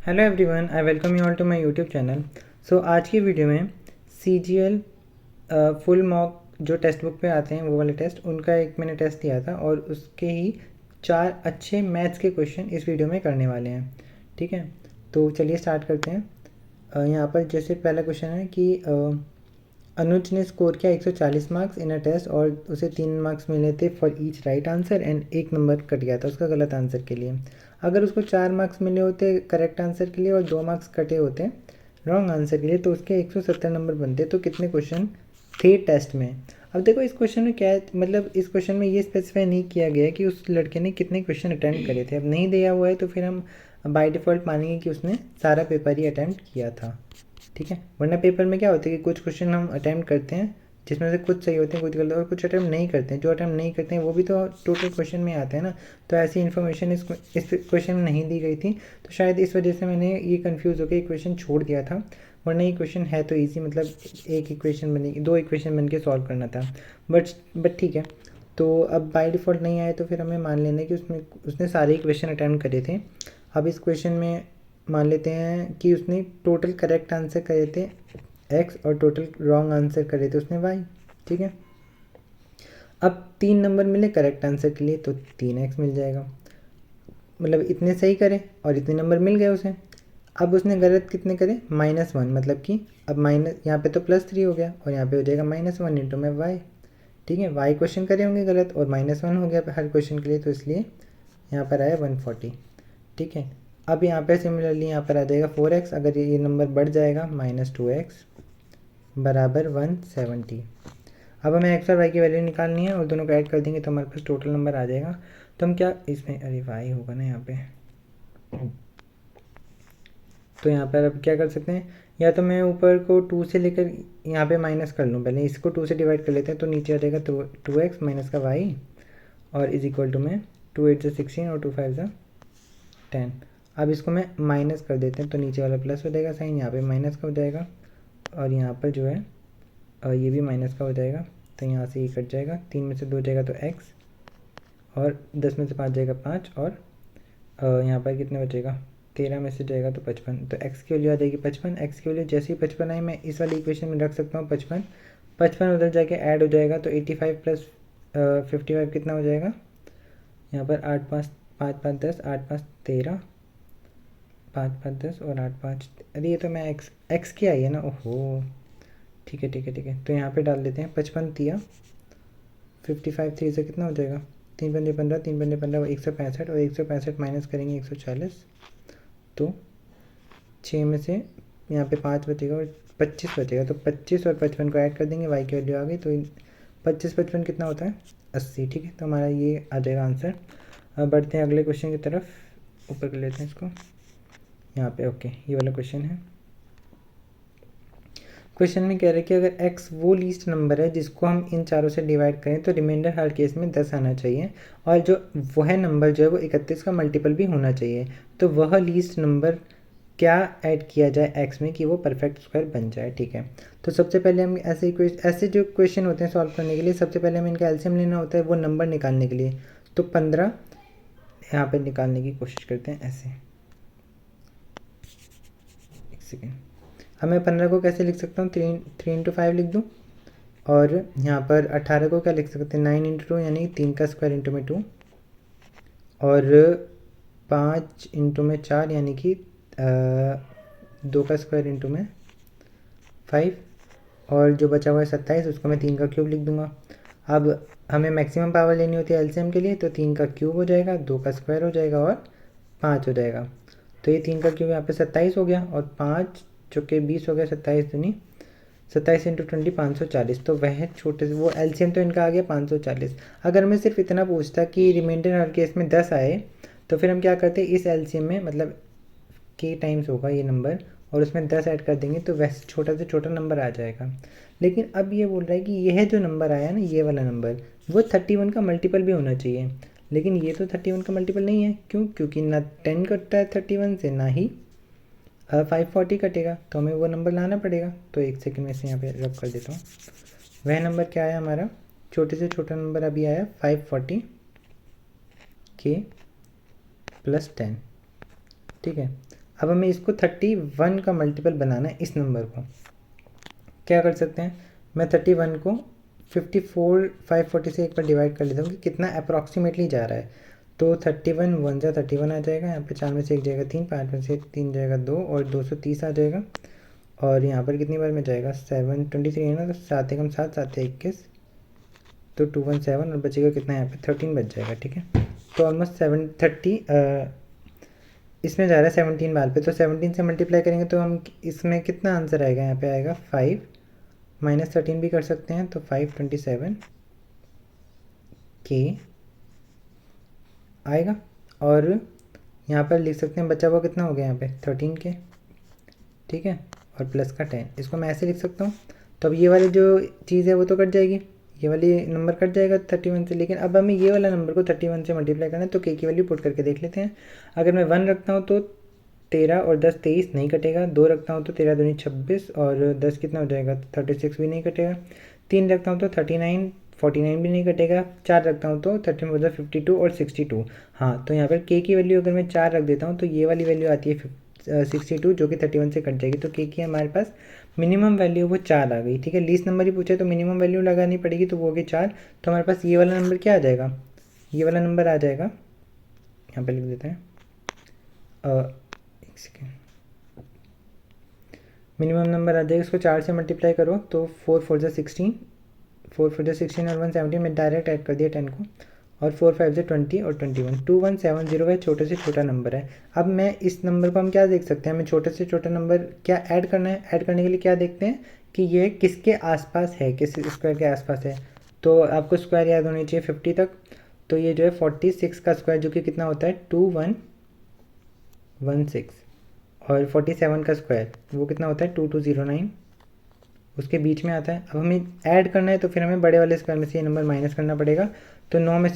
Hello everyone, I welcome you all to my YouTube channel. So आज की video में CGL full mock जो text book पे आते हैं वो वाले टेस्ट, उनका एक मैंने टेस्ट दिया था और उसके ही 4 अच्छे मैथ्स के क्वेश्चन इस वीडियो में करने वाले हैं। ठीक है, तो चलिए स्टार्ट करते हैं। यहाँ पर जैसे पहला क्वेश्चन है कि अनुज ने स्कोर किया 140 मार्क्स इन अ टेस्ट और उसे 3 मार्क्स मिले थे for each right answer and 1 number cut गया था उसका गलत आंसर के लिए। अगर उसको 4 मार्क्स मिले होते करेक्ट आंसर के लिए और 2 मार्क्स कटे होते रॉन्ग आंसर के लिए तो उसके 170 नंबर बनते। तो कितने क्वेश्चन थे टेस्ट में? अब देखो इस क्वेश्चन में क्या है, मतलब इस क्वेश्चन में ये स्पेसिफाई नहीं किया गया है कि उस लड़के ने कितने क्वेश्चन अटेम्प्ट करे थे। अब नहीं दिया हुआ है तो फिर हम बाय डिफ़ॉल्ट मानेंगे कि उसने सारा पेपर ही अटेम्प्ट किया था। ठीक है, वरना पेपर में क्या होता है कि कुछ क्वेश्चन हम अटैम्प्ट करते हैं जिसमें से कुछ सही होते हैं कुछ गलत, और कुछ अटैम्प्ट नहीं करते हैं। जो अटैम्प्ट नहीं करते हैं वो भी तो टोटल क्वेश्चन में आते हैं ना। तो ऐसी इन्फॉर्मेशन इस क्वेश्चन में नहीं दी गई थी, तो शायद इस वजह से मैंने ये कंफ्यूज होकर इक्वेशन छोड़ दिया था। वरना ये क्वेश्चन है तो ईजी, मतलब एक इक्वेशन बनेगी, 2 इक्वेशन बन के सॉल्व करना था। बट ठीक है, तो अब बाय डिफ़ॉल्ट नहीं आए तो फिर हमें मान लेना कि उसने सारे इक्वेशन अटैम्प्ट करे थे। अब इस क्वेश्चन में मान लेते हैं कि उसने टोटल करेक्ट आंसर करे थे x और टोटल रॉन्ग आंसर करे थे उसने y। ठीक है, अब 3 नंबर मिले करेक्ट आंसर के लिए तो 3x मिल जाएगा, मतलब इतने सही करे और इतने नंबर मिल गए उसे। अब उसने गलत कितने करे? -1, मतलब कि अब माइनस यहाँ पे तो +3 हो गया और यहाँ पे हो जाएगा -1 इंटू में y। ठीक है, y क्वेश्चन करे होंगे गलत और -1 हो गया हर क्वेश्चन के लिए, तो इसलिए यहाँ पर आया 140। ठीक है, अब यहाँ पे सिमिलरली यहाँ पर आ जाएगा 4x, अगर ये नंबर बढ़ जाएगा -2x बराबर 170। अब हमें एक्स और वाई की वैल्यू निकालनी है और दोनों को ऐड कर देंगे तो हमारे पास टोटल नंबर आ जाएगा। तो हम क्या इसमें, अरे वाई होगा ना यहाँ पे, तो यहाँ पर अब क्या कर सकते हैं, या तो मैं ऊपर को 2 से लेकर यहाँ पे माइनस कर लूँ। पहले इसको 2 से डिवाइड कर लेते हैं तो नीचे आ जाएगा 2x माइनस का y और इज इक्वल टू में 2 8 16 और 2 5 10। अब इसको मैं माइनस कर देते हैं तो नीचे वाला प्लस हो जाएगा साइन, यहाँ पे माइनस का हो जाएगा और यहाँ पर जो है ये भी माइनस का हो जाएगा। तो यहाँ से ये कट जाएगा, 3 में से 2 जाएगा तो x और 10 में से 5 जाएगा 5 और यहाँ पर कितने बचेगा, 13 में से जाएगा तो 55। तो x की वैल्यू आ जाएगी 55। x की वैल्यू जैसे ही 55 आई मैं इस वाली इक्वेशन में रख सकता हूँ 55। 55 उधर जाके ऐड हो जाएगा तो 85 प्लस 55 कितना हो जाएगा, यहाँ पर 8 5 5 5 10 8 5 13 5 5 10 और 8 5, अरे ये तो मैं x की आई है ना, ओहो। ठीक है ठीक है ठीक है, तो यहाँ पे डाल देते हैं 55 दिया 55 3 से कितना हो जाएगा, 3 पंजे 15 3 पंजे 15 165 और 165 माइनस करेंगे 140 तो 6 में से यहाँ पे 5 बचेगा और 25 बचेगा। तो 25 और 55 को ऐड कर देंगे, y की वैल्यू आ गई। तो 25 55 कितना होता है 80। ठीक है, तो हमारा ये आ जाएगा आंसर। अब बढ़ते हैं अगले क्वेश्चन की तरफ, ऊपर कर लेते हैं इसको यहाँ पे। ओके, ये वाला क्वेश्चन है। क्वेश्चन में कह रहे हैं कि अगर x वो लीस्ट नंबर है जिसको हम इन चारों से डिवाइड करें तो रिमाइंडर हर केस में 10 आना चाहिए और जो वह नंबर जो है वो 31 का मल्टीपल भी होना चाहिए। तो वह लीस्ट नंबर क्या ऐड किया जाए x में कि वो परफेक्ट स्क्वायर बन जाए। ठीक है, तो सबसे पहले हम ऐसे जो क्वेश्चन होते हैं सॉल्व करने के लिए सबसे पहले हमें इनका एलसीएम लेना होता है वो नंबर निकालने के लिए। तो 15 यहाँ पर निकालने की कोशिश करते हैं ऐसे। एक सेकेंड, अब मैं 15 को कैसे लिख सकता हूँ, 3 इंटू 5 लिख दूँ और यहाँ पर 18 को क्या लिख सकते हैं, 9 इंटू 2 यानी 3 का स्क्वायर इंटू में 2 और 5 इंटू में 4 यानी कि 2 का स्क्वायर इंटू में 5 और जो बचा हुआ है 27 उसको मैं 3 का क्यूब लिख दूंगा। अब हमें मैक्सिमम पावर लेनी होती है एलसीएम के लिए, तो 3 का क्यूब हो जाएगा, 2 का स्क्वायर हो जाएगा और 5 हो जाएगा। तो ये 3 का क्यूब यहाँ पे 27 हो गया और 5 चौके 20 हो गया, 27 दूनी 27 इंटू 20 540। तो वह छोटे से वो एलसीएम तो इनका आ गया 540। अगर मैं सिर्फ इतना पूछता कि रिमाइंडर हर केस में 10 आए तो फिर हम क्या करते, इस एलसीएम में मतलब के टाइम्स होगा ये नंबर और उसमें 10 ऐड कर देंगे तो वैसे छोटा से छोटा नंबर आ जाएगा। लेकिन अब ये बोल रहा है कि यह जो नंबर आया ना, ये वाला नंबर वो 31 का मल्टीपल भी होना चाहिए। लेकिन ये तो 31 का मल्टीपल नहीं है, क्यों? क्योंकि ना 10 कटता है 31 से, ना ही 540 कटेगा, तो हमें वो नंबर लाना पड़ेगा। तो एक सेकंड में से यहाँ पे रब कर देता हूँ। वह नंबर क्या आया हमारा, छोटे से छोटा नंबर अभी आया 540 के प्लस 10। ठीक है, अब हमें इसको 31 का मल्टीपल बनाना है इस नंबर को। क्या कर सकते हैं, मैं 31 को 54 540 से एक बार डिवाइड कर लेता हूँ कि कितना अप्रॉक्सीमेटली जा रहा है। तो 31 1 जा 31 आ जाएगा, यहाँ पे 4 में से 1 जाएगा 3, 5 में से 3 जाएगा 2 और 230 आ जाएगा। और यहाँ पर कितनी बार में जाएगा, 723 है ना, तो 7 एकम 7 7 21, तो 217 और बचेगा कितना, यहाँ पे 13 बच जाएगा। ठीक है, तो ऑलमोस्ट 730 इसमें जा रहा है 17 बार पे, तो 17 से मल्टीप्लाई करेंगे तो हम इसमें कितना आंसर आएगा, यहाँ पे आएगा 5 माइनस 13 भी कर सकते हैं, तो 527 के आएगा। और यहाँ पर लिख सकते हैं बचा हुआ कितना हो गया, यहाँ पे 13 के। ठीक है, और प्लस का 10, इसको मैं ऐसे लिख सकता हूँ। तो अब ये वाली जो चीज़ है वो तो कट जाएगी, ये वाली नंबर कट जाएगा 31 से, लेकिन अब हमें ये वाला नंबर को 31 से मल्टीप्लाई करना है, तो के की वैल्यू पुट करके देख लेते हैं। अगर मैं 1 रखता हूँ तो 13 और 10 23 नहीं कटेगा, 2 रखता हूँ तो 13 दूनी 26 और 10 कितना हो जाएगा 36 भी नहीं कटेगा, 3 रखता हूँ तो 39 49 भी नहीं कटेगा, 4 रखता हूँ तो 13 बजा 52 और 62। हाँ, तो यहाँ पर के की वैल्यू अगर मैं 4 रख देता हूँ तो ये वाली वैल्यू आती है 62 जो कि 31 से कट जाएगी, तो के की हमारे पास मिनिमम वैल्यू वो 4 आ गई। ठीक है, लीस्ट नंबर ही पूछे तो मिनिमम वैल्यू लगानी पड़ेगी, तो वो होगी 4। तो हमारे पास ये वाला नंबर क्या आ जाएगा, ये वाला नंबर आ जाएगा, यहाँ पे लिख देते हैं एक सेकेंड, मिनिमम नंबर आ जाएगा, इसको 4 से मल्टीप्लाई करो तो 4 4 जा 16, 4 4 जा 16 और 170 में डायरेक्ट ऐड कर दिया 10 को, और 4 5 से 20 और 21 2170 है, छोटे से छोटा नंबर है। अब मैं इस नंबर को हम क्या देख सकते हैं, हमें छोटे से छोटा नंबर क्या ऐड करना है, ऐड करने के लिए क्या देखते हैं कि ये किसके आसपास है, किस स्क्वायर के आसपास है। तो आपको स्क्वायर याद होनी चाहिए 50 तक, तो ये जो है 46 का स्क्वायर जो कि कितना होता है 2116, और 47 का स्क्वायर वो कितना होता है 2209, उसके बीच में आता है। अब हमें ऐड करना है तो फिर हमें बड़े वाले स्क्वायर में से ये नंबर माइनस करना पड़ेगा, तो 9 में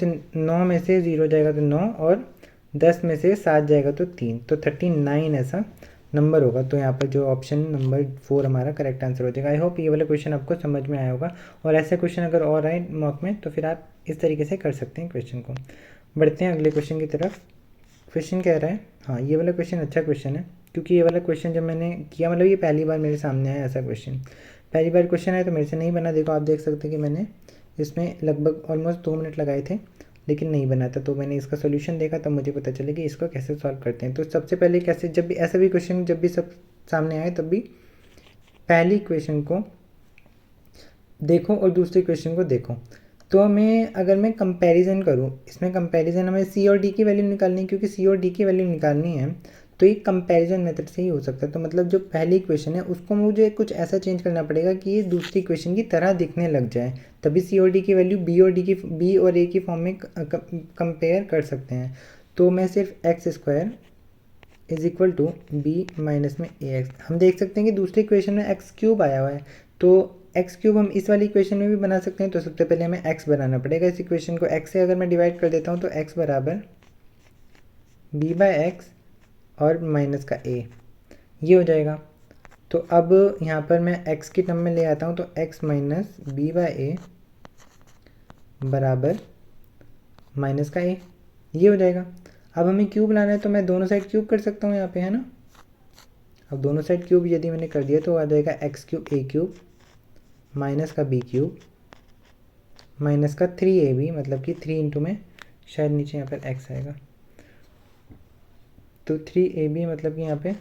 से 0 जाएगा तो 9 और 10 में से 7 जाएगा तो 3, तो 39 ऐसा नंबर होगा। तो यहाँ पर जो ऑप्शन नंबर 4 हमारा करेक्ट आंसर हो जाएगा। आई होप ये वाला क्वेश्चन आपको समझ में आया होगा, और ऐसे क्वेश्चन अगर और आए मॉक में तो फिर आप इस तरीके से कर सकते हैं क्वेश्चन को। बढ़ते हैं अगले क्वेश्चन की तरफ। क्वेश्चन कह रहा है, हाँ ये वाला क्वेश्चन अच्छा क्वेश्चन है, क्योंकि ये वाला क्वेश्चन जब मैंने किया, मतलब ये पहली बार मेरे सामने आया ऐसा क्वेश्चन, पहली बार क्वेश्चन है तो मेरे से नहीं बना। देखो आप देख सकते हैं कि मैंने इसमें लगभग ऑलमोस्ट 2 मिनट लगाए थे लेकिन नहीं बना था, तो मैंने इसका सोल्यूशन देखा तब मुझे पता चला कि इसको कैसे सॉल्व करते हैं। तो सबसे पहले कैसे, जब भी ऐसा भी क्वेश्चन जब भी सब सामने आए तब भी पहली क्वेश्चन को देखो और दूसरे क्वेश्चन को देखो। तो मैं अगर मैं कंपैरिजन करूँ, इसमें कंपैरिजन हमें सी और डी की वैल्यू निकालनी है, क्योंकि सी और डी की वैल्यू निकालनी है तो ये कंपैरिजन मेथड से ही हो सकता है। तो मतलब जो पहली इक्वेशन है उसको मुझे कुछ ऐसा चेंज करना पड़ेगा कि ये दूसरी इक्वेशन की तरह दिखने लग जाए, तभी सी और डी की वैल्यू बी और ए की फॉर्म में कंपेयर कर सकते हैं। तो मैं सिर्फ x square is equal to b minus में ए एक्स, हम देख सकते हैं कि दूसरी इक्वेशन में एक्स क्यूब आया हुआ है, तो एक्स क्यूब हम इस वाली इक्वेशन में भी बना सकते हैं। तो सबसे पहले हमें एक्स बनाना पड़ेगा, इस इक्वेशन को एक्स से अगर मैं डिवाइड कर देता हूँ तो एक्स बराबर बी बाय एक्स और माइनस का ए, ये हो जाएगा। तो अब यहाँ पर मैं x की टर्म में ले आता हूँ, तो x माइनस बी बाय ए बराबर माइनस का ए, ये हो जाएगा। अब हमें क्यूब लाना है तो मैं दोनों साइड क्यूब कर सकता हूँ यहाँ पे, है ना। अब दोनों साइड क्यूब यदि मैंने कर दिया तो आ जाएगा एक्स क्यूब ए क्यूब माइनस का बी क्यूब माइनस का 3ab, मतलब कि 3 इंटू में शायद नीचे यहाँ पर x आएगा, तो 3ab मतलब कि यहाँ पे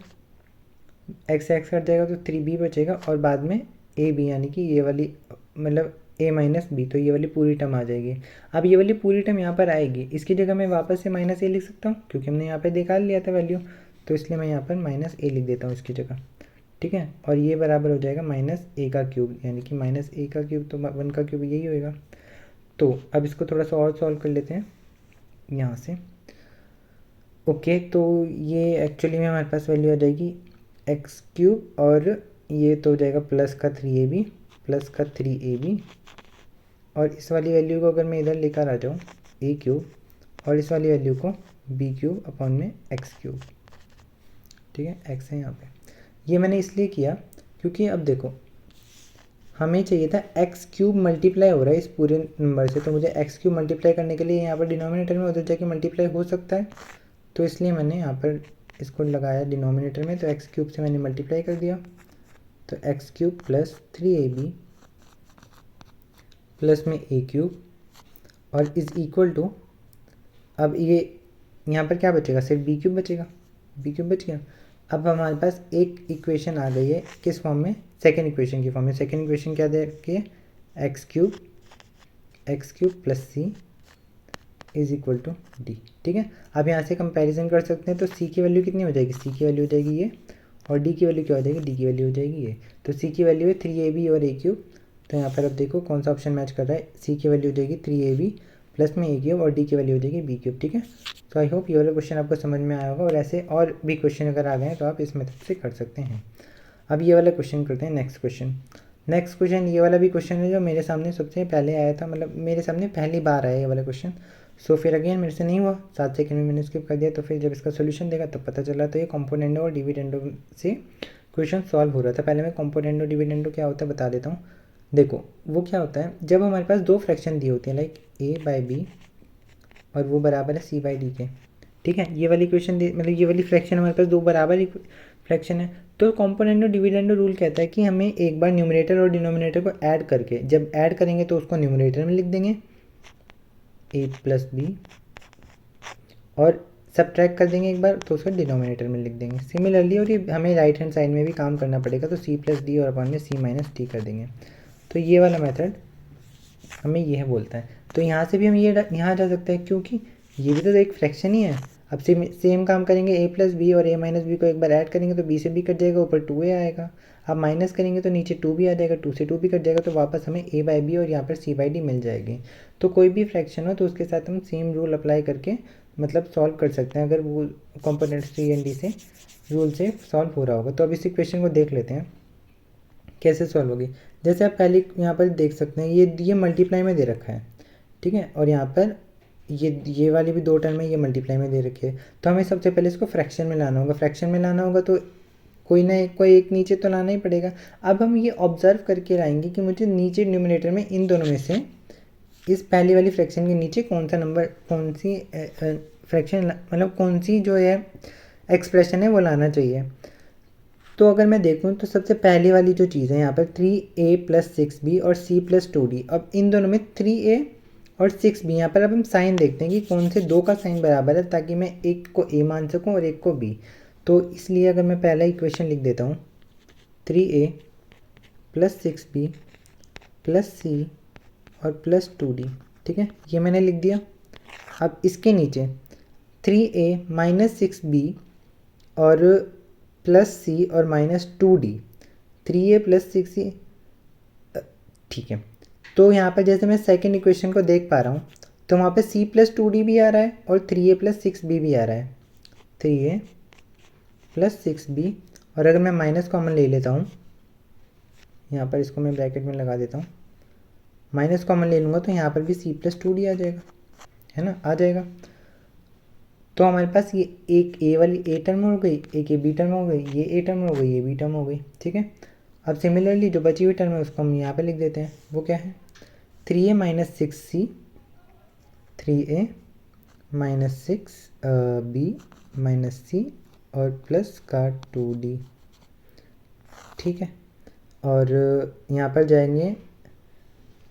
x से x कट जाएगा तो 3b बचेगा, और बाद में ab यानी कि ये वाली मतलब a माइनस बी, तो ये वाली पूरी टर्म आ जाएगी। अब ये वाली पूरी टर्म यहाँ पर आएगी, इसकी जगह मैं वापस से माइनस ए लिख सकता हूँ क्योंकि हमने यहाँ पे निकाल लिया था वैल्यू, तो इसलिए मैं यहाँ पर माइनस ए लिख देता हूँ इसकी जगह। ठीक है, और ये बराबर हो जाएगा माइनस ए का क्यूब, यानी कि माइनस ए का क्यूब तो 1 का क्यूब यही होएगा। तो अब इसको थोड़ा सा और सॉल्व कर लेते हैं यहाँ से। ओके, तो ये एक्चुअली में हमारे पास वैल्यू आ जाएगी एक्स क्यूब, और ये तो हो जाएगा प्लस का 3ab प्लस का 3ab, और इस वाली वैल्यू को अगर मैं इधर लेकर आ जाऊँ ए क्यूब, और इस वाली वैल्यू को बी क्यूब अपॉन में एक्स क्यूब। ठीक है, एक्स है यहाँ पे, ये मैंने इसलिए किया क्योंकि अब देखो हमें चाहिए था एक्स क्यूब मल्टीप्लाई हो रहा है इस पूरे नंबर से, तो मुझे एक्स क्यूब मल्टीप्लाई करने के लिए यहाँ पर डिनोमिनेटर में उधर जाके मल्टीप्लाई हो सकता है, तो इसलिए मैंने यहाँ पर इसको लगाया डिनोमिनेटर में, तो एक्स क्यूब से मैंने मल्टीप्लाई कर दिया, तो x cube plus 3ab plus में ए क्यूब और इज़ इक्वल टू, अब ये यहाँ पर क्या बचेगा, सिर्फ बी क्यूब बचेगा, बी क्यूब बच गया। अब हमारे पास एक इक्वेशन आ गई है किस फॉर्म में, सेकेंड इक्वेशन की फॉर्म में। सेकेंड इक्वेशन क्या दे रखी है, x cube plus c is equal to d. ठीक है, अब यहाँ से कंपैरिजन कर सकते हैं, तो सी की वैल्यू कितनी हो जाएगी, सी की वैल्यू हो जाएगी ये, और डी की वैल्यू क्या हो जाएगी, डी की वैल्यू हो जाएगी ये। तो सी की वैल्यू है 3ab और ए क्यूब, तो यहाँ पर अब देखो कौन सा ऑप्शन मैच कर रहा है, सी की वैल्यू हो जाएगी 3ab प्लस में ए क्यूब और डी की वैल्यू हो जाएगी बी क्यूब। ठीक है, तो आई होप ये वाला क्वेश्चन आपको समझ में आया होगा, और ऐसे और भी क्वेश्चन अगर आ गए हैं तो आप इस मेथड से कर सकते हैं। अब ये वाला क्वेश्चन करते हैं, नेक्स्ट क्वेश्चन ये वाला भी क्वेश्चन है जो मेरे सामने सबसे पहले आया था, मतलब मेरे सामने पहली बार आया ये वाला क्वेश्चन। सो फिर अगेन मेरे से नहीं हुआ, 7 सेकंड में मैंने स्किप कर दिया, तो फिर जब इसका सोल्यूशन देखा तब पता चला, तो ये कॉम्पोनेंडो और डिविडेंडो से क्वेश्चन सॉल्व हो रहा था। पहले मैं कॉम्पोनेंडो डिविडेंडो क्या होता है बता देता हूँ। देखो वो क्या होता है, जब हमारे पास दो फ्रैक्शन दिए होते हैं लाइक a/b और वो बराबर है c/d के। ठीक है, ये वाली इक्वेशन मतलब ये वाली फ्रैक्शन हमारे पास दो बराबर फ्रैक्शन है, तो कॉम्पोनेंडो डिविडेंडो रूल कहता है कि हमें एक बार न्यूमरेटर और डिनोमिनेटर को ऐड करके, जब ऐड करेंगे तो उसको न्यूमरेटर में लिख देंगे a प्लस बी, और सब्ट्रैक्ट कर देंगे एक बार तो उसको डिनोमिनेटर में लिख देंगे सिमिलरली। और ये हमें राइट हैंड साइड में भी काम करना पड़ेगा, तो c प्लस डी और अपन में c माइनस डी कर देंगे। तो ये वाला मेथड हमें यह बोलता है। तो यहाँ से भी हम ये यहाँ जा सकते हैं, क्योंकि ये भी तो एक फ्रैक्शन ही है। अब सेम काम करेंगे, a प्लस बी और a माइनस बी को एक बार ऐड करेंगे तो b से b कट जाएगा, ऊपर 2a आएगा। अब माइनस करेंगे तो नीचे 2 भी आ जाएगा, 2 से 2 भी कट जाएगा, तो वापस हमें a/b और यहाँ पर c/d मिल जाएगी। तो कोई भी फ्रैक्शन हो तो उसके साथ हम सेम रूल अप्लाई करके मतलब सॉल्व कर सकते हैं, अगर वो कॉम्पोनेंट सी एंड डी से रूल से सॉल्व हो रहा होगा। तो अब इस इक्वेशन को देख लेते हैं कैसे सॉल्व होगी। जैसे आप पहले यहाँ पर देख सकते हैं, ये मल्टीप्लाई में दे रखा है, ठीक है, और यहाँ पर ये वाली भी दो टर्म है, ये मल्टीप्लाई में दे रखी है। तो हमें सबसे पहले इसको फ्रैक्शन में लाना होगा, फ्रैक्शन में लाना होगा तो कोई ना कोई एक नीचे तो लाना ही पड़ेगा। अब हम ये ऑब्जर्व करके लाएंगे कि मुझे नीचे न्यूमरेटर में इन दोनों में से इस पहली वाली फ्रैक्शन के नीचे कौन सा नंबर, कौन सी फ्रैक्शन मतलब कौन सी जो है एक्सप्रेशन है वो लाना चाहिए। तो अगर मैं देखूं तो सबसे पहली वाली जो चीज़ है यहाँ पर 3a प्लस 6b और c प्लस 2d, अब इन दोनों में 3a और 6b, यहाँ पर अब हम साइन देखते हैं कि कौन से दो का साइन बराबर है, ताकि मैं एक को a मान सकूं और एक को b। तो इसलिए अगर मैं पहला इक्वेशन लिख देता हूँ 3a plus 6b plus c और प्लस 2d, ठीक है, ये मैंने लिख दिया। अब इसके नीचे 3a माइनस 6b और प्लस सी और minus 2d, 3a plus 6c, ठीक है। तो यहाँ पर जैसे मैं सेकेंड इक्वेशन को देख पा रहा हूँ, तो वहाँ पे c प्लस 2d भी आ रहा है और 3a प्लस 6b भी आ रहा है, 3a प्लस 6b, और अगर मैं माइनस कॉमन ले लेता हूँ, यहाँ पर इसको मैं ब्रैकेट में लगा देता हूँ, माइनस कॉमन ले लूँगा तो यहाँ पर भी c प्लस 2d आ जाएगा, है ना, आ जाएगा। तो हमारे पास ये एक a वाली a टर्म हो गई, एक ये b टर्म हो गई, ये a टर्म हो गई, ये b टर्म हो गई, ठीक है। अब सिमिलरली जो बची हुई टर्म है उसको हम यहाँ पे लिख देते हैं, वो क्या है 3a minus 6c, 3a minus 6b minus c और प्लस का 2d, ठीक है। और यहाँ पर जाएंगे,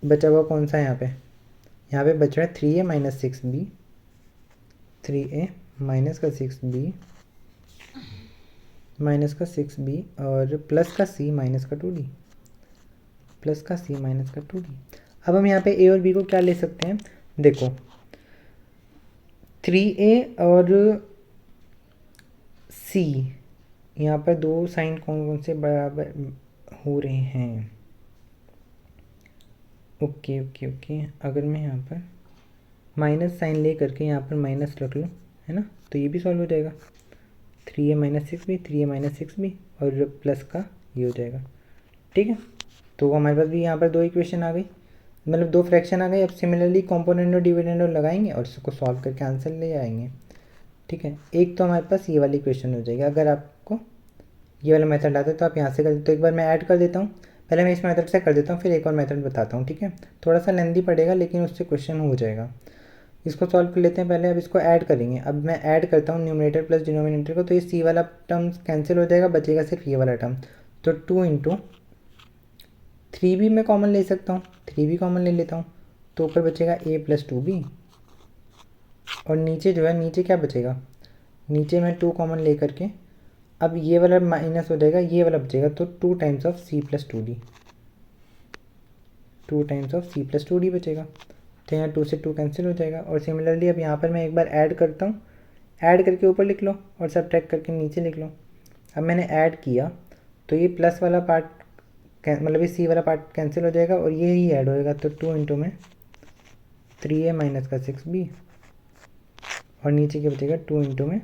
बचा हुआ कौन सा है यहाँ पे बच रहा है 3a minus 6b, 3a minus का 6b माइनस का 6b और प्लस का c माइनस का 2d, प्लस का c माइनस का 2d। अब हम यहाँ पे a और b को क्या ले सकते हैं, देखो 3a और c, यहाँ पर दो साइन कौन कौन से बराबर हो रहे हैं, ओके ओके ओके। अगर मैं यहाँ पर माइनस साइन ले करके यहाँ पर माइनस रख लूँ, है ना, तो ये भी सॉल्व हो जाएगा, 3a minus 6b, 3a minus 6b और प्लस का ये हो जाएगा, ठीक है। तो हमारे पास भी यहाँ पर दो इक्वेशन आ गई, मतलब दो फ्रैक्शन आ गए। अब सिमिलरली कॉम्पोनेंट और डिविडेंड लगाएंगे और इसको सॉल्व करके आंसर ले आएंगे, ठीक है। एक तो हमारे पास ये वाली इक्वेशन हो जाएगी। अगर आपको ये वाला मेथड आता है तो आप यहाँ से कर देते, तो एक बार मैं ऐड कर देता हूँ, पहले मैं इस मेथड से कर देता हूँ, फिर एक और मेथड बताता हूँ, ठीक है। थोड़ा सा लेंदी पड़ेगा लेकिन उससे क्वेश्चन हो जाएगा। इसको सॉल्व कर लेते हैं पहले। अब इसको ऐड करेंगे। अब मैं ऐड करता हूँ न्यूमरेटर प्लस डिनोमिनेटर को, तो ये सी वाला टर्म कैंसिल हो जाएगा, बचेगा सिर्फ ये वाला टर्म। तो 2 इंटू 3 भी मैं कॉमन ले सकता हूँ, 3 भी कॉमन ले लेता हूँ, तो ऊपर बचेगा a प्लस 2b, और नीचे जो है, नीचे क्या बचेगा, नीचे मैं 2 कॉमन ले करके, अब ये वाला माइनस हो जाएगा, ये वाला बचेगा, तो 2 times of c plus 2d, 2 times of c plus 2d बचेगा। तो यहाँ 2 से 2 कैंसिल हो जाएगा। और सिमिलरली अब यहाँ पर मैं एक बार ऐड करता हूँ, ऐड करके ऊपर लिख लो और सब्ट्रैक्ट करके नीचे लिख लो। अब मैंने ऐड किया तो ये प्लस वाला पार्ट मतलब ये सी वाला पार्ट कैंसिल हो जाएगा और ये ही ऐड होएगा, तो 2 इंटू में 3a माइनस का 6b, और नीचे क्या बचेगा, 2 इंटू में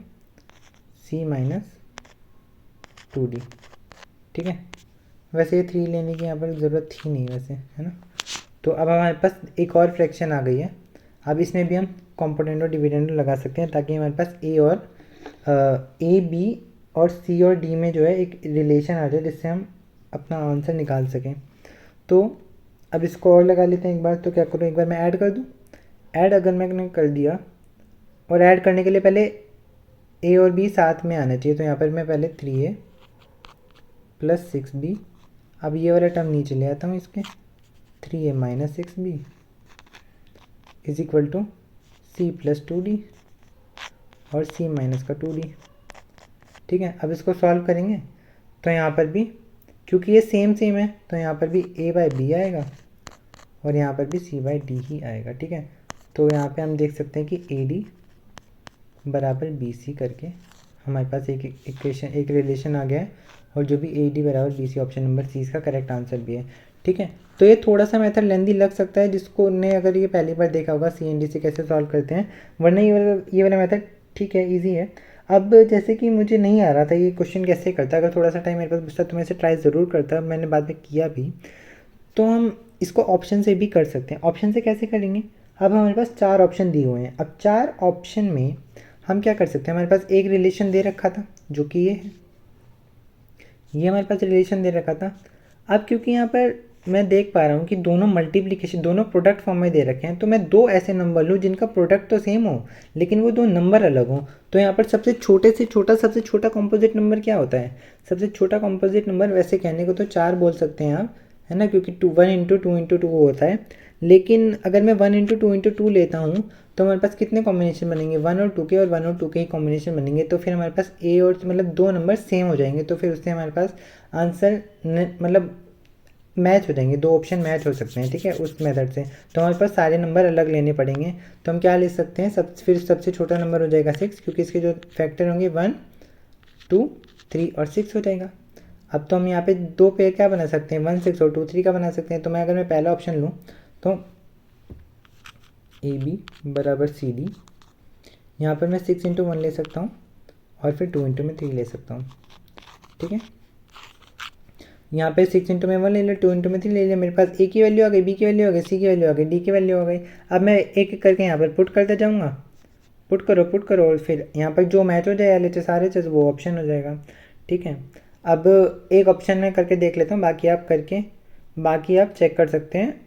c माइनस 2d। ठीक है, वैसे ये 3 लेने की यहाँ पर ज़रूरत थी नहीं वैसे, है ना। तो अब हमारे पास एक और फ्रैक्शन आ गई है। अब इसमें भी हम कॉम्पोनेंट और डिविडेंड लगा सकते हैं, ताकि हमारे पास ए और ए बी और सी और डी में जो है एक रिलेशन आ जाए, जिससे हम अपना आंसर निकाल सकें। तो अब इसको और लगा लेते हैं एक बार। तो क्या करूँ, एक बार मैं ऐड कर दूँ। ऐड अगर मैंने कर दिया, और ऐड करने के लिए पहले ए और बी साथ में आना चाहिए, तो यहाँ पर मैं पहले 3a प्लस 6b, अब ये वाला टर्म नीचे ले आता हूँ इसके, 3a minus 6b is equal to c plus 2d और c माइनस का 2d। ठीक है, अब इसको सॉल्व करेंगे तो यहाँ पर भी, क्योंकि ये सेम सेम है, तो यहाँ पर भी a बाई बी आएगा और यहाँ पर भी c बाई डी ही आएगा। ठीक है, तो यहाँ पे हम देख सकते हैं कि AD बराबर BC करके हमारे पास एक इक्वेशन, एक रिलेशन आ गया है, और जो भी AD बराबर BC ऑप्शन नंबर C इसका करेक्ट आंसर भी है। ठीक है, तो ये थोड़ा सा मेथड लेंदी लग सकता है जिसको ने अगर ये पहली बार देखा होगा CND से कैसे सॉल्व करते हैं, वरना ये वाला मेथड ठीक है, ईजी है। अब जैसे कि मुझे नहीं आ रहा था ये क्वेश्चन कैसे करता, अगर थोड़ा सा टाइम मेरे पास बचता तो मैं इसे ट्राई ज़रूर करता, मैंने बाद में किया भी। तो हम इसको ऑप्शन से भी कर सकते हैं। ऑप्शन से कैसे करेंगे, अब हमारे पास 4 ऑप्शन दिए हुए हैं। अब 4 ऑप्शन में हम क्या कर सकते हैं, हमारे पास एक रिलेशन दे रखा था जो कि ये है, ये हमारे पास रिलेशन दे रखा था। अब क्योंकि यहाँ पर मैं देख पा रहा हूँ कि दोनों मल्टीप्लिकेशन, दोनों प्रोडक्ट फॉर्म में दे रखे हैं, तो मैं 2 ऐसे नंबर लूँ जिनका प्रोडक्ट तो सेम हो लेकिन वो 2 नंबर अलग हों। तो यहाँ पर सबसे छोटे से छोटा, सबसे छोटा कॉम्पोजिट नंबर क्या होता है, सबसे छोटा कॉम्पोजिट नंबर वैसे कहने को तो 4 बोल सकते हैं आप, है ना, क्योंकि 1 इंटू 2 इंटू 2 होता है। लेकिन अगर मैं 1 इंटू 2 इंटू 2 लेता हूँ तो हमारे पास कितने कॉम्बिनेशन बनेंगे, 1 और 2 के, और 1 और 2 के ही कॉम्बिनेशन बनेंगे। तो फिर हमारे पास ए और मतलब 2 नंबर सेम हो जाएंगे, तो फिर उससे हमारे पास आंसर मतलब मैच हो जाएंगे, 2 ऑप्शन मैच हो सकते हैं। ठीक है, उस मेथड से तो हमारे पास सारे नंबर अलग लेने पड़ेंगे। तो हम क्या ले सकते हैं, फिर सबसे छोटा नंबर हो जाएगा 6, क्योंकि इसके जो फैक्टर होंगे 1 2 3 और 6 हो जाएगा। अब तो हम यहाँ पे 2 पेयर क्या बना सकते हैं, 1 6 और 2 3 का बना सकते हैं। तो मैं अगर मैं पहला ऑप्शन लूँ तो AB बराबर CD, यहाँ पर मैं 6 इंटू 1 ले सकता हूँ और फिर 2 इंटू में 3 ले सकता हूँ। ठीक है, यहाँ पे 6 इंटू में 1 ले लिया, 2 इंटू में 3 ले लिया, मेरे पास A की वैल्यू आ गई, B की वैल्यू आ गई, C की वैल्यू आ गई, D की वैल्यू आ गई। अब मैं एक एक करके यहाँ पर पुट करते जाऊँगा, पुट करो, और फिर यहाँ पर जो मैच हो जाए LHS RHS वो ऑप्शन हो जाएगा। ठीक है, अब एक ऑप्शन में करके देख लेता हूँ, बाकी आप चेक कर सकते हैं।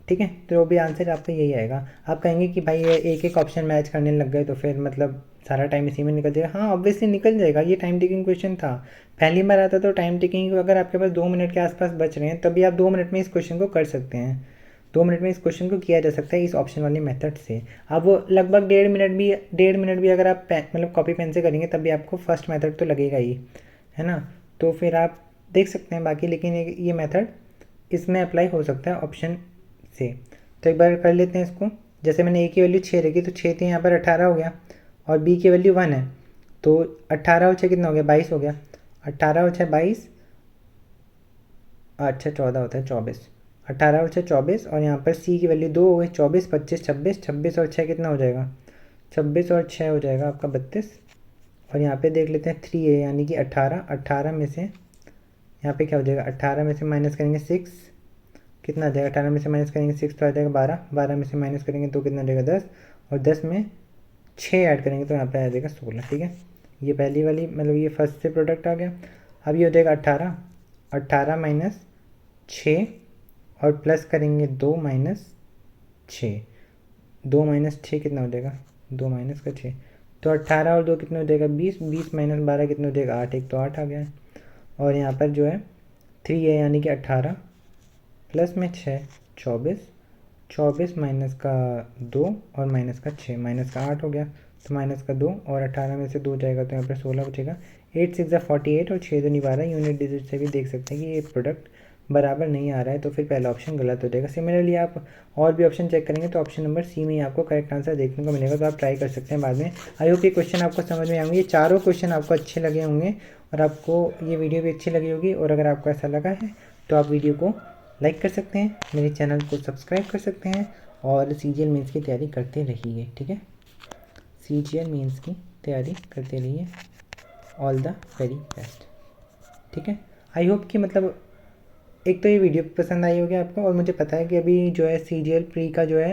ठीक है, तो भी आंसर आपका यही आएगा। आप कहेंगे कि भाई ये एक एक ऑप्शन मैच करने लग गए तो फिर मतलब सारा टाइम इसी में निकल जाएगा। हाँ, ऑब्वियसली निकल जाएगा, ये टाइम टेकिंग क्वेश्चन था। पहली बार आता तो टाइम टेकिंग, अगर आपके पास 2 मिनट के आसपास बच रहे हैं तभी आप 2 मिनट में इस क्वेश्चन को कर सकते हैं। 2 मिनट में इस क्वेश्चन को किया जा सकता है इस ऑप्शन वाली मेथड से। अब वो लगभग 1.5 मिनट भी अगर आप मतलब कॉपी पेन से करेंगे तब भी आपको फर्स्ट मेथड तो लगेगा ही, है ना। तो फिर आप देख सकते हैं बाकी, लेकिन ये मेथड इसमें अप्लाई हो सकता है ऑप्शन से। तो एक बार कर लेते हैं इसको। जैसे मैंने A की वैल्यू 6 रखी, तो 6 थी, यहाँ पर 18 हो गया, और B की वैल्यू 1 है, तो 18 और 6 कितना हो गया, 22 हो गया। 18 और 6 22, अच्छा 14 होता है, 24। 18 और 6 24, और यहाँ पर C की वैल्यू 2 हो गई, 24 25 26, 26 और 6 कितना हो जाएगा, 26 और 6 हो जाएगा आपका 32। और यहाँ पे देख लेते हैं 3A यानी कि 18, 18 में से यहाँ पे क्या हो जाएगा, 18 में से माइनस करेंगे 6, कितना आ जाएगा, 18 में से माइनस करेंगे 6 तो आ जाएगा 12, 12 में से माइनस करेंगे तो कितना आ जाएगा 10, और 10 में 6 ऐड करेंगे तो यहाँ पे आ जाएगा 16। ठीक है, ये पहली वाली मतलब ये फर्स्ट से प्रोडक्ट आ गया। अब ये हो जाएगा 18, 18 माइनस 6 और प्लस करेंगे 2 माइनस 6, 2 माइनस 6 कितना हो जाएगा, 2 माइनस का 6, तो 18 और 2 कितना हो जाएगा 20, 20 माइनस 12 कितना हो जाएगा 8, एक तो 8 आ गया है। और यहाँ पर जो है 3 है यानी कि 18 प्लस में 6 24, 24 माइनस का 2 और माइनस का 6, माइनस का 8 हो गया, तो माइनस का 2 और 18 में से 2 जाएगा तो यहाँ पर 16 बचेगा। 8 6 48 और 6 2 12, यूनिट डिजिट से भी देख सकते हैं कि ये प्रोडक्ट बराबर नहीं आ रहा है, तो फिर पहला ऑप्शन गलत हो जाएगा। सिमिलरली आप और भी ऑप्शन चेक करेंगे तो ऑप्शन नंबर सी में ही आपको करेक्ट आंसर देखने को मिलेगा, तो आप ट्राई कर सकते हैं बाद में। आई होप ये क्वेश्चन आपको समझ में आएंगे, ये चारों क्वेश्चन आपको अच्छे लगे होंगे और आपको ये वीडियो भी अच्छी लगी होगी। और अगर आपको ऐसा लगा है तो आप वीडियो को लाइक कर सकते हैं, मेरे चैनल को सब्सक्राइब कर सकते हैं और CGL मेंस की तैयारी करते रहिए, ठीक है। CGL मेंस की तैयारी करते रहिए। ऑल द वेरी बेस्ट, ठीक है। आई होप कि मतलब एक तो ये वीडियो पसंद आई होगी आपको, और मुझे पता है कि अभी जो है CGL प्री का जो है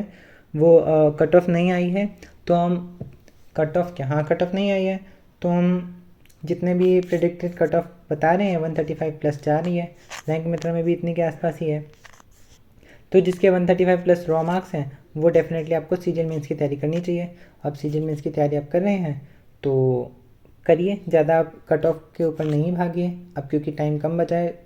वो कट ऑफ नहीं आई है, तो हम कट ऑफ क्या, हाँ कट ऑफ नहीं आई है, तो हम जितने भी प्रेडिक्टेड कट ऑफ बता रहे हैं 135 प्लस जा रही है, रैंक मित्र में भी इतने के आसपास ही है, तो जिसके 135 प्लस रॉ मार्क्स हैं वो डेफिनेटली आपको CGL मेंस की तैयारी करनी चाहिए। अब CGL मेंस की तैयारी आप कर रहे हैं तो करिए, ज़्यादा आप कट ऑफ के ऊपर नहीं भागिए अब, क्योंकि टाइम कम बचा है।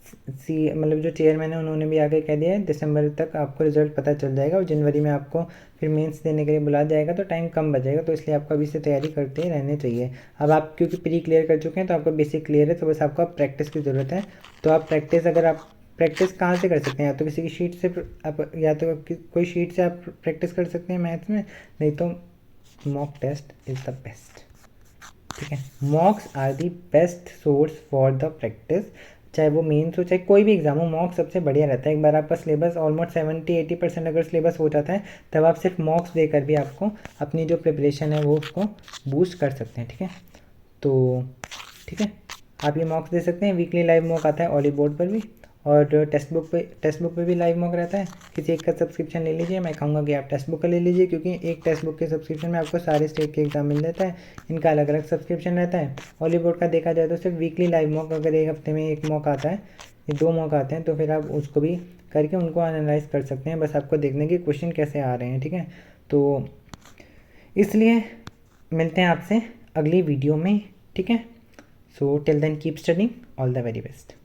मतलब जो चेयरमैन है उन्होंने भी आगे कह दिया है दिसंबर तक आपको रिजल्ट पता चल जाएगा और जनवरी में आपको फिर मेंस देने के लिए बुला जाएगा, तो टाइम कम बचेगा, तो इसलिए आपको अभी से तैयारी करते रहने चाहिए। अब आप क्योंकि प्री क्लियर कर चुके हैं तो आपका बेसिक क्लियर है, तो बस आपको प्रैक्टिस की ज़रूरत है। तो आप प्रैक्टिस, अगर आप प्रैक्टिस कहाँ से कर सकते हैं, या तो किसी की शीट से आप, या तो कोई शीट से आप प्रैक्टिस कर सकते हैं मैथ्स में, नहीं तो mock test is the best, ठीक है। Mocks are the best source for the practice, चाहे वो मेंस हो चाहे कोई भी एग्जाम हो, मॉक सबसे बढ़िया रहता है। एक बार आपका सिलेबस ऑलमोस्ट 70-80% अगर सिलेबस हो जाता है तब आप सिर्फ मॉक्स देकर भी आपको अपनी जो प्रिपरेशन है वो उसको बूस्ट कर सकते हैं, ठीक है। तो ठीक है, आप ये मॉक्स दे सकते हैं। वीकली लाइव मॉक आता है ऑली बोर्ड पर भी, और टेक्स्ट बुक पे भी लाइव मॉक रहता है। किसी एक का सब्सक्रिप्शन ले लीजिए, मैं कहूँगा कि आप टेक्स्ट बुक का ले लीजिए, क्योंकि एक टेक्स्ट बुक के सब्सक्रिप्शन में आपको सारे स्टेट के एग्जाम मिल जाता है, इनका अलग अलग सब्सक्रिप्शन रहता है। ऑली बोर्ड का देखा जाए तो सिर्फ वीकली लाइव मॉक, अगर एक हफ्ते में एक मॉक आता है, ये 2 मॉक आते हैं, तो फिर आप उसको भी करके उनको एनालाइज कर सकते हैं, बस आपको देखने की क्वेश्चन कैसे आ रहे हैं, ठीक है। तो इसलिए मिलते हैं आपसे अगली वीडियो में, ठीक है। So till then keep studying, all the very best.